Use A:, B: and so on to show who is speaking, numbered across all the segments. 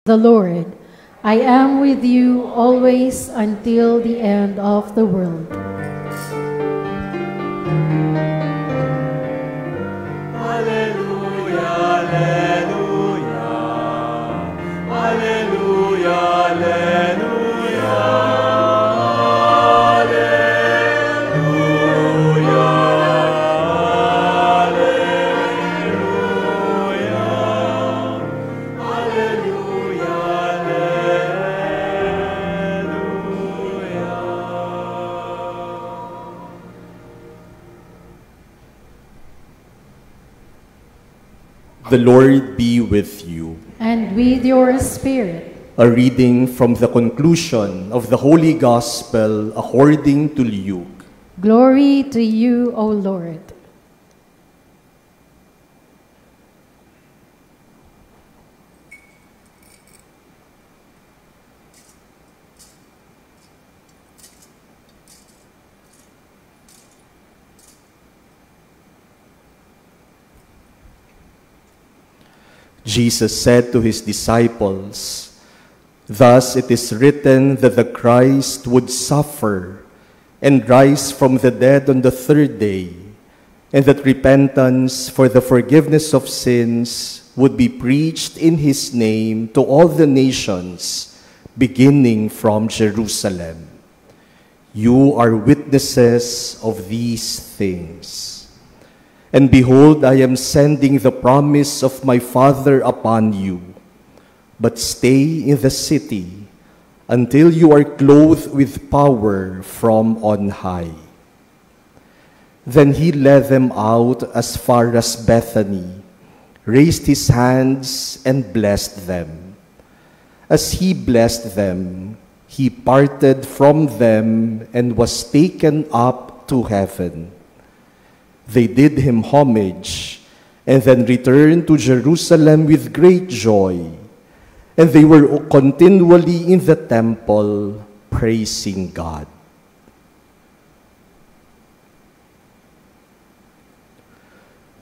A: the Lord, I am with you always until the end of the world.
B: Alleluia, alleluia, alleluia, alleluia, alleluia, alleluia, alleluia, alleluia.
C: The Lord be with you.
A: And with your spirit.
C: A reading from the conclusion of the Holy Gospel according to Luke.
A: Glory to you, O Lord.
C: Jesus said to his disciples, "Thus it is written that the Christ would suffer and rise from the dead on the third day, and that repentance for the forgiveness of sins would be preached in his name to all the nations, beginning from Jerusalem. You are witnesses of these things. And behold, I am sending the promise of my Father upon you. But stay in the city until you are clothed with power from on high." Then he led them out as far as Bethany, raised his hands, and blessed them. As he blessed them, he parted from them and was taken up to heaven. They did him homage, and then returned to Jerusalem with great joy. And they were continually in the temple, praising God.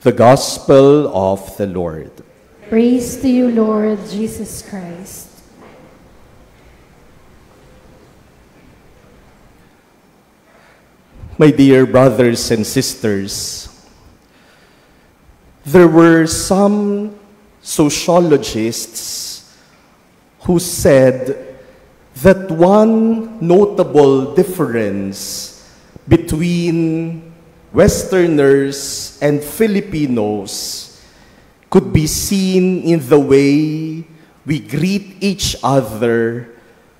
C: The Gospel of the Lord.
A: Praise to you, Lord Jesus Christ.
C: My dear brothers and sisters, there were some sociologists who said that one notable difference between Westerners and Filipinos could be seen in the way we greet each other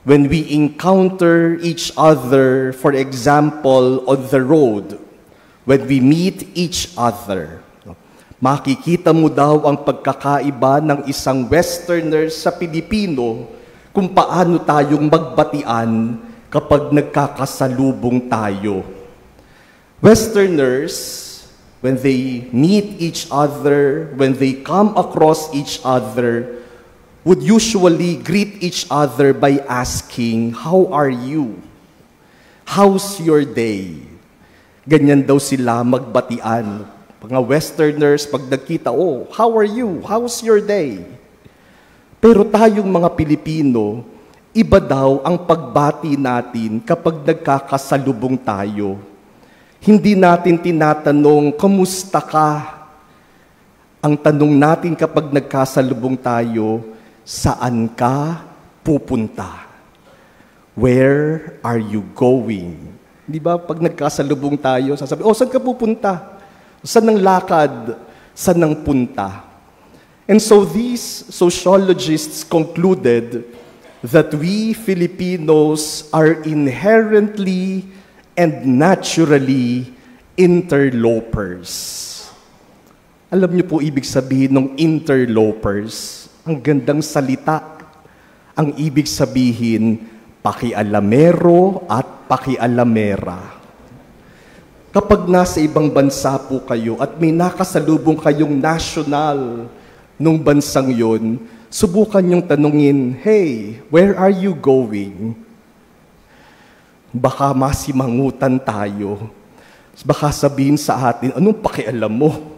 C: when we encounter each other, for example, on the road, when we meet each other. Makikita mo daw ang pagkakaiba ng isang Westerner sa Pilipino kung paano tayong magbatian kapag nagkakasalubong tayo. Westerners, when they meet each other, when they come across each other, would usually greet each other by asking, "How are you? How's your day?" Ganyan daw sila magbatian. Mga Westerners, pag nagkita, "Oh, how are you? How's your day?" Pero tayong mga Pilipino, iba daw ang pagbati natin kapag nagkakasalubong tayo. Hindi natin tinatanong, "Kamusta ka?" Ang tanong natin kapag nagkasalubong tayo, "Saan ka pupunta? Where are you going?" Di ba? Pag nagkasalubong tayo, sasabi, "Oh, saan ka pupunta? Saan ang lakad? Saan ang punta?" And so these sociologists concluded that we Filipinos are inherently and naturally interlopers. Alam niyo po ibig sabihin ng interlopers? Ang gandang salita. Ang ibig sabihin, pakialamero at pakialamera. Kapag nasa ibang bansa po kayo at may nakasalubong kayong national nung bansang yun, subukan niyong tanungin, "Hey, where are you going?" Baka masimangutan tayo. Baka sabihin sa atin, "Anong pakialam mo?"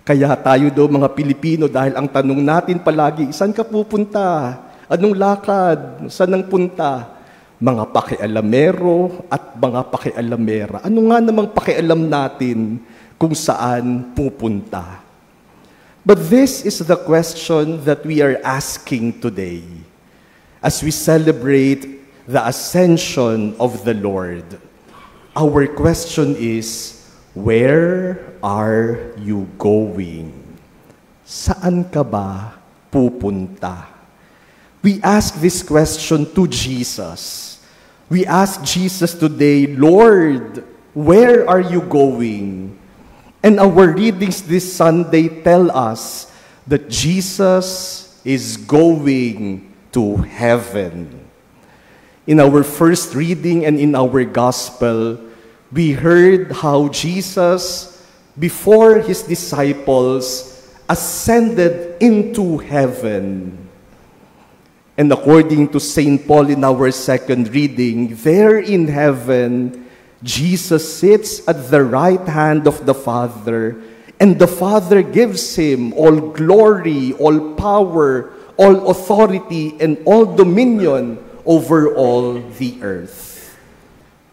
C: Kaya tayo daw mga Pilipino, dahil ang tanong natin palagi, saan ka pupunta? Anong lakad? Saan ang punta? Mga pakialamero at mga pakialamera. Ano nga namang pakialam natin kung saan pupunta? But this is the question that we are asking today as we celebrate the ascension of the Lord. Our question is, where are you going? Saan ka ba pupunta? We ask this question to Jesus. We ask Jesus today, Lord, where are you going? And our readings this Sunday tell us that Jesus is going to heaven. In our first reading and in our gospel, we heard how Jesus, before his disciples, ascended into heaven. And according to St. Paul in our second reading, there in heaven, Jesus sits at the right hand of the Father, and the Father gives him all glory, all power, all authority, and all dominion over all the earth.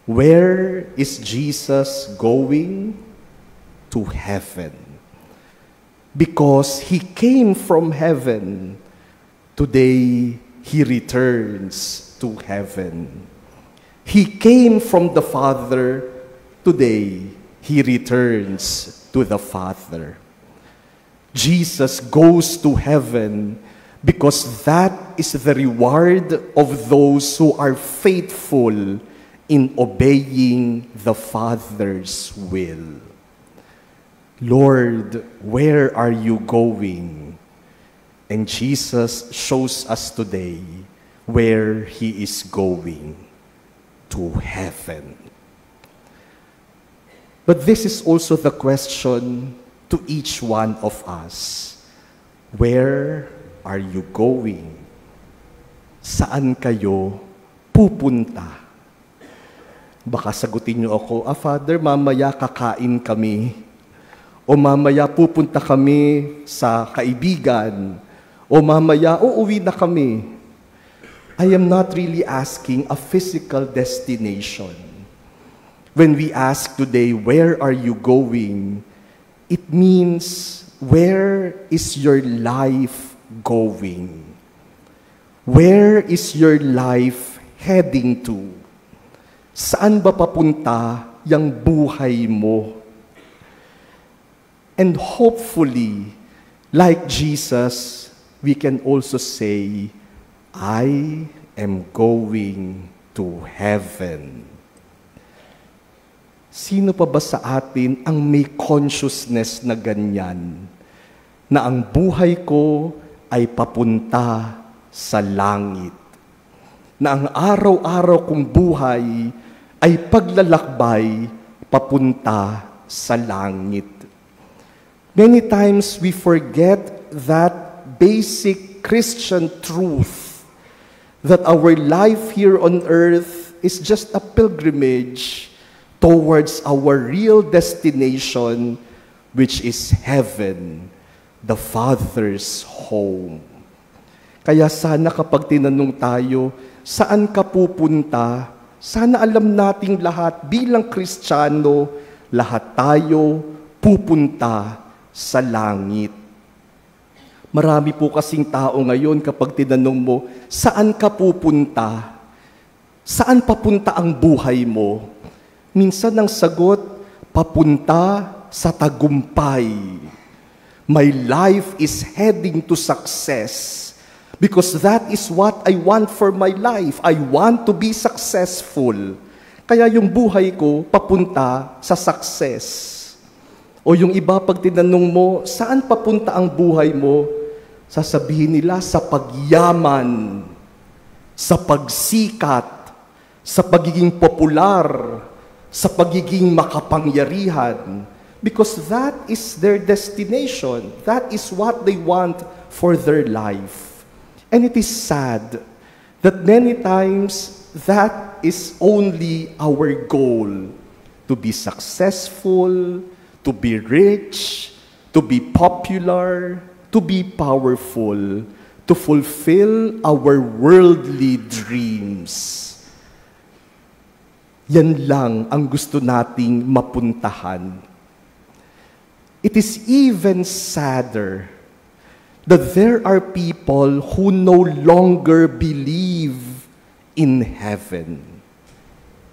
C: Where is Jesus going? To heaven. Because he came from heaven, today he returns to heaven. He came from the Father, today he returns to the Father. Jesus goes to heaven because that is the reward of those who are faithful in obeying the Father's will. Lord, where are you going? And Jesus shows us today where he is going, to heaven. But this is also the question to each one of us. Where are you going? Saan kayo pupunta? Baka sagutin niyo ako, Father, mamaya kakain kami. O mamaya pupunta kami sa kaibigan. O mamaya uuwi na kami. I am not really asking a physical destination. When we ask today, where are you going? It means, where is your life going? Where is your life heading to? Saan ba papunta yung buhay mo? And hopefully, like Jesus, we can also say, I am going to heaven. Sino pa ba sa atin ang may consciousness na ganyan? Na ang buhay ko ay papunta sa langit. Na ang araw-araw kong buhay ay paglalakbay papunta sa langit. Many times we forget that basic Christian truth that our life here on earth is just a pilgrimage towards our real destination, which is heaven, the Father's home. Kaya sana kapag tinanong tayo, saan ka pupunta? Sana alam nating lahat bilang Kristiyano, lahat tayo pupunta sa langit. Marami po kasing tao ngayon kapag tinanong mo, saan ka pupunta? Saan papunta ang buhay mo? Minsan ang sagot, papunta sa tagumpay. My life is heading to success. Because that is what I want for my life. I want to be successful. Kaya yung buhay ko, papunta sa success. O yung iba, pag tinanong mo, saan papunta ang buhay mo? Sasabihin nila, sa pagyaman, sa pagsikat, sa pagiging popular, sa pagiging makapangyarihan. Because that is their destination. That is what they want for their life. And it is sad that many times that is only our goal. To be successful, to be rich, to be popular, to be powerful, to fulfill our worldly dreams. Yan lang ang gusto nating mapuntahan. It is even sadder that there are people who no longer believe in heaven.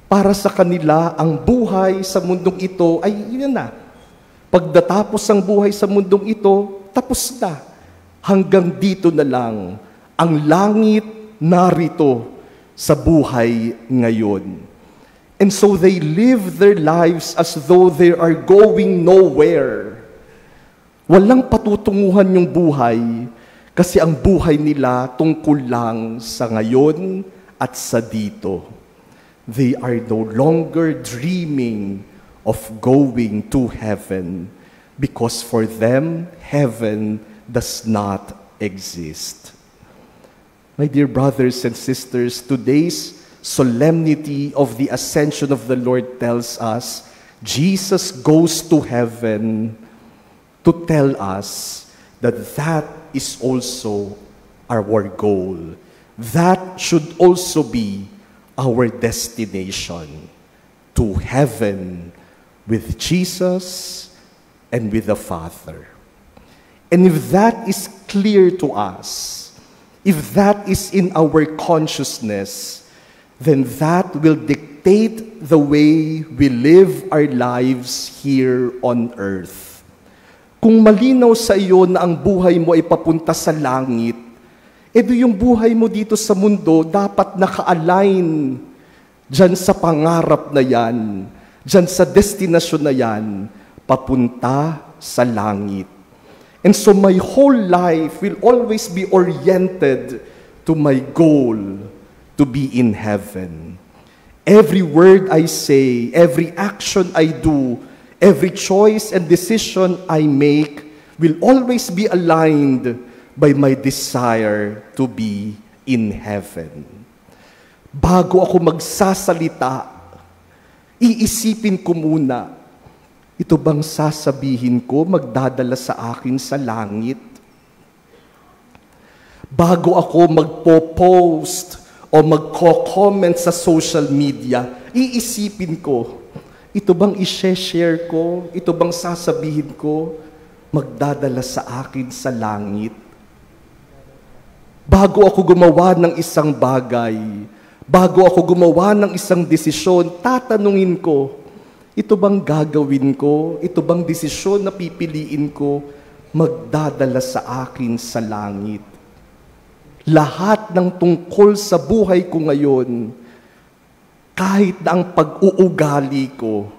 C: Para sa kanila, ang buhay sa mundong ito ay yun na. Pagdatapos ang buhay sa mundong ito, tapos na. Hanggang dito na lang. Ang langit narito sa buhay ngayon. And so they live their lives as though they are going nowhere. Walang patutunguhan yung buhay kasi ang buhay nila tungkol lang sa ngayon at sa dito. They are no longer dreaming of going to heaven because for them, heaven does not exist. My dear brothers and sisters, today's solemnity of the ascension of the Lord tells us Jesus goes to heaven to tell us that that is also our goal. That should also be our destination, to heaven with Jesus and with the Father. And if that is clear to us, if that is in our consciousness, then that will dictate the way we live our lives here on earth. Kung malinaw sa iyo na ang buhay mo ay papunta sa langit, edo yung buhay mo dito sa mundo dapat naka-align dyan sa pangarap na yan, dyan sa destinasyon na yan, papunta sa langit. And so my whole life will always be oriented to my goal, to be in heaven. Every word I say, every action I do, every choice and decision I make will always be aligned by my desire to be in heaven. Bago ako magsasalita, iisipin ko muna, ito bang sasabihin ko magdadala sa akin sa langit? Bago ako magpo-post o magko-comment sa social media, iisipin ko, ito bang i-share ko, ito bang sasabihin ko, magdadala sa akin sa langit? Bago ako gumawa ng isang bagay, bago ako gumawa ng isang desisyon, tatanungin ko, ito bang gagawin ko, ito bang desisyon na pipiliin ko, magdadala sa akin sa langit? Lahat ng tungkol sa buhay ko ngayon, kahit na ang pag-uugali ko,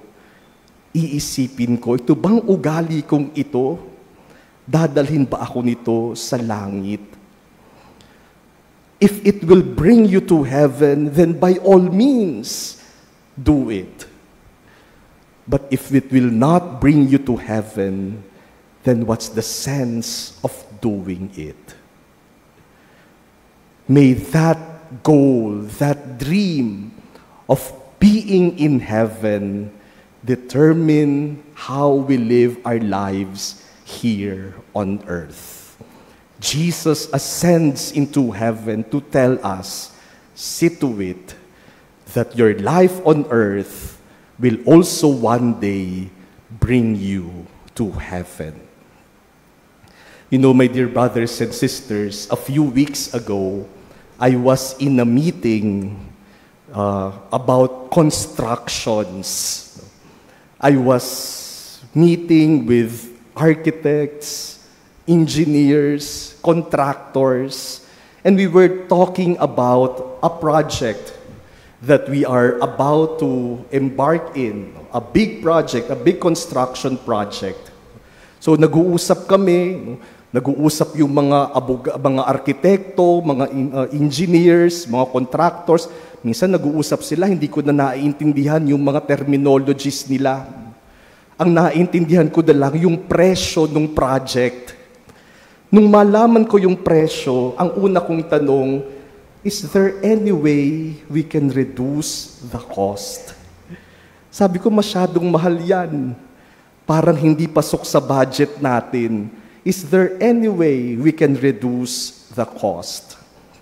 C: iisipin ko, ito bang ugali kong ito? Dadalhin ba ako nito sa langit? If it will bring you to heaven, then by all means, do it. But if it will not bring you to heaven, then what's the sense of doing it? May that goal, that dream of being in heaven determine how we live our lives here on earth. Jesus ascends into heaven to tell us, see to it that your life on earth will also one day bring you to heaven. You know, my dear brothers and sisters, a few weeks ago, I was in a meeting about constructions. I was meeting with architects, engineers, contractors, and we were talking about a project that we are about to embark in, a big project, a big construction project. So nag-uusap kami, nag-uusap yung mga arkitekto, mga engineers, mga contractors. Minsan nag-uusap sila, hindi ko na naiintindihan yung mga terminologies nila. Ang naiintindihan ko na lang yung presyo ng project. Nung malaman ko yung presyo, ang una kong tanong, is there any way we can reduce the cost? Sabi ko, masyadong mahal yan. parang hindi pasok sa budget natin. Is there any way we can reduce the cost?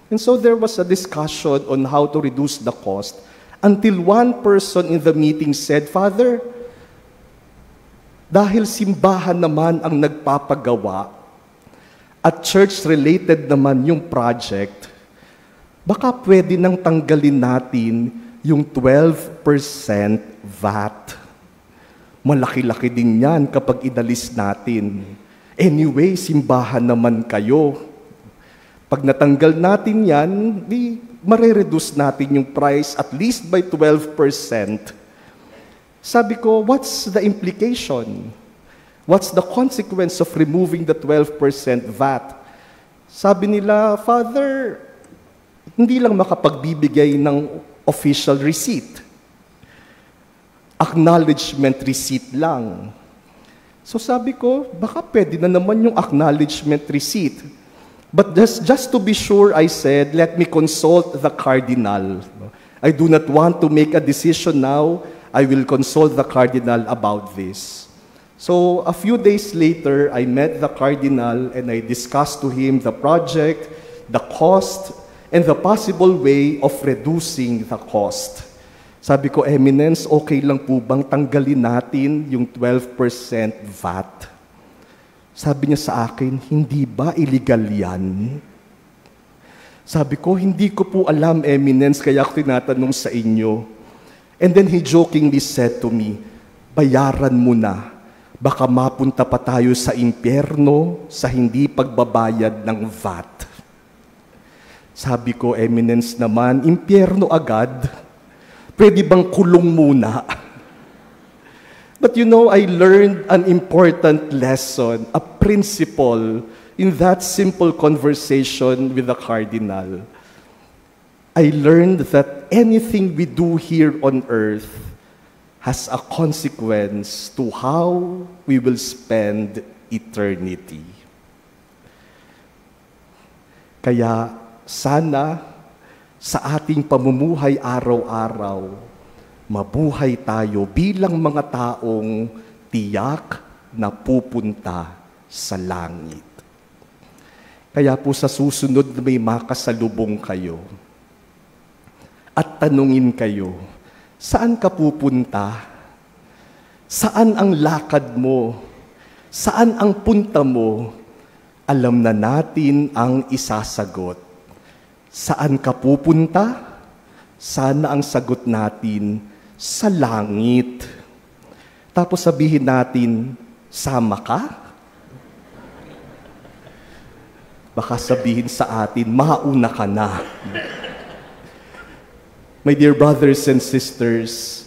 C: And so there was a discussion on how to reduce the cost until one person in the meeting said, Father, dahil simbahan naman ang nagpapagawa at church-related naman yung project, baka pwede nang tanggalin natin yung 12% VAT. Malaki-laki din yan kapag inalis natin. Anyway, simbahan naman kayo. Pag natanggal natin yan, mare-reduce natin yung price at least by 12%. Sabi ko, what's the implication? What's the consequence of removing the 12% VAT? Sabi nila, Father, hindi lang makapagbibigay ng official receipt. Acknowledgement receipt lang. So sabi ko, baka pwede na naman yung acknowledgement receipt. But just to be sure, I said, let me consult the cardinal. I do not want to make a decision now. I will consult the cardinal about this. So a few days later, I met the cardinal and I discussed to him the project, the cost, and the possible way of reducing the cost. Sabi ko, Eminence, okay lang po bang tanggalin natin yung 12% VAT? Sabi niya sa akin, hindi ba illegal yan? Sabi ko, hindi ko po alam, Eminence, kaya ako tinatanong sa inyo. And then he jokingly said to me, bayaran mo na. Baka mapunta pa tayo sa impyerno sa hindi pagbabayad ng VAT. Sabi ko, Eminence naman, impyerno agad? Pwede bang kulong muna? But you know, I learned an important lesson, a principle in that simple conversation with the cardinal. I learned that anything we do here on earth has a consequence to how we will spend eternity. Kaya sana sa ating pamumuhay araw-araw, mabuhay tayo bilang mga taong tiyak na pupunta sa langit. Kaya po sa susunod na may makasalubong kayo at tanungin kayo, saan ka pupunta? Saan ang lakad mo? Saan ang punta mo? Alam na natin ang isasagot. Saan ka pupunta? Sana ang sagot natin, sa langit. Tapos sabihin natin, sama ka? Baka sabihin sa atin, mauna ka na. My dear brothers and sisters,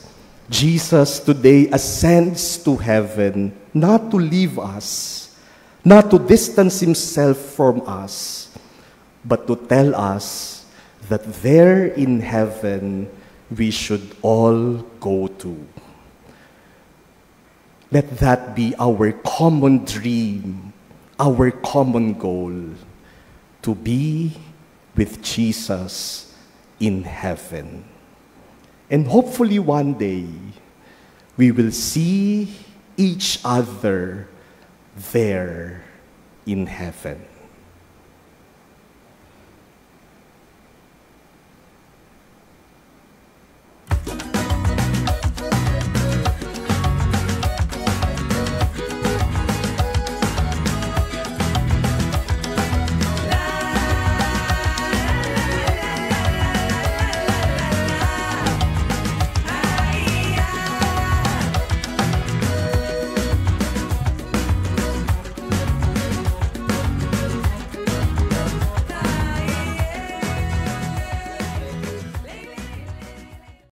C: Jesus today ascends to heaven, not to leave us, not to distance himself from us, but to tell us that there in heaven we should all go to. Let that be our common dream, our common goal, to be with Jesus in heaven. And hopefully one day, we will see each other there in heaven.